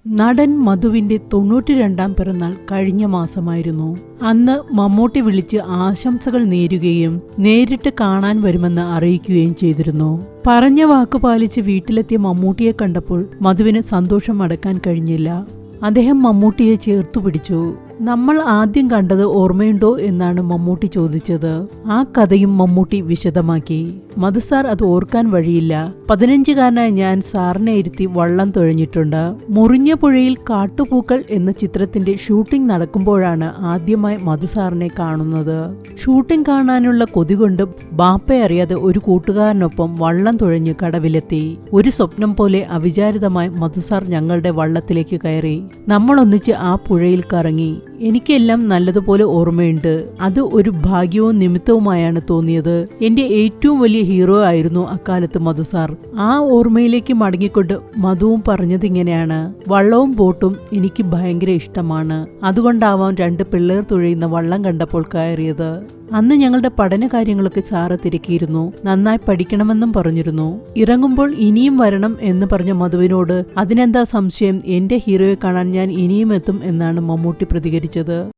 നടൻ മധുവിന്റെ 92ാം പിറന്നാൾ കഴിഞ്ഞ മാസമായിരുന്നു. അന്ന് മമ്മൂട്ടി വിളിച്ച് ആശംസകൾ നേരുകയും നേരിട്ട് കാണാൻ വരുമെന്ന് അറിയിക്കുകയും ചെയ്തിരുന്നു. പറഞ്ഞ വാക്ക് പാലിച്ച് വീട്ടിലെത്തിയ മമ്മൂട്ടിയെ കണ്ടപ്പോൾ മധുവിന് സന്തോഷം അടക്കാൻ കഴിഞ്ഞില്ല. അദ്ദേഹം മമ്മൂട്ടിയെ ചേർത്തു പിടിച്ചു. നമ്മൾ ആദ്യം കണ്ടത് ഓർമ്മയുണ്ടോ എന്നാണ് മമ്മൂട്ടി ചോദിച്ചത്. ആ കഥയും മമ്മൂട്ടി വിശദമാക്കി. മധു സാർ അത് ഓർക്കാൻ വഴിയില്ല. 15കാരനായ ഞാൻ സാറിനെ ഇരുത്തി വള്ളം തുഴഞ്ഞിട്ടുണ്ട്. മുറിഞ്ഞ പുഴയിൽ കാട്ടുപൂക്കൾ എന്ന ചിത്രത്തിന്റെ ഷൂട്ടിംഗ് നടക്കുമ്പോഴാണ് ആദ്യമായി മധു സാറിനെ കാണുന്നത്. ഷൂട്ടിംഗ് കാണാനുള്ള കൊതി കൊണ്ട് ബാപ്പയറിയാതെ ഒരു കൂട്ടുകാരനൊപ്പം വള്ളം തുഴഞ്ഞ് കടവിലെത്തി. ഒരു സ്വപ്നം പോലെ അവിചാരിതമായി മധു സാർ ഞങ്ങളുടെ വള്ളത്തിലേക്ക് കയറി. നമ്മളൊന്നിച്ച് ആ പുഴയിൽ കറങ്ങി. എനിക്കെല്ലാം നല്ലതുപോലെ ഓർമ്മയുണ്ട്. അത് ഒരു ഭാഗ്യവും നിമിത്തവുമായാണ് തോന്നിയത്. എന്റെ ഏറ്റവും വലിയ ഹീറോ ആയിരുന്നു അക്കാലത്ത് മധു സാർ. ആ ഓർമ്മയിലേക്ക് മടങ്ങിക്കൊണ്ട് മധുവും പറഞ്ഞതിങ്ങനെയാണ്: വള്ളവും ബോട്ടും എനിക്ക് ഭയങ്കര ഇഷ്ടമാണ്. അതുകൊണ്ടാവാം 2 പിള്ളേർ തുഴയുന്ന വള്ളം കണ്ടപ്പോൾ കയറിയത്. അന്ന് ഞങ്ങളുടെ പഠന കാര്യങ്ങളൊക്കെ സാറ് തിരക്കിയിരുന്നു. നന്നായി പഠിക്കണമെന്നും പറഞ്ഞിരുന്നു. ഇറങ്ങുമ്പോൾ ഇനിയും വരണം എന്ന് പറഞ്ഞ മധുവിനോട് അതിനെന്താ സംശയം, എന്റെ ഹീറോയെ കാണാൻ ഞാൻ ഇനിയും എത്തും എന്നാണ് മമ്മൂട്ടി പ്രതികരിച്ചത്.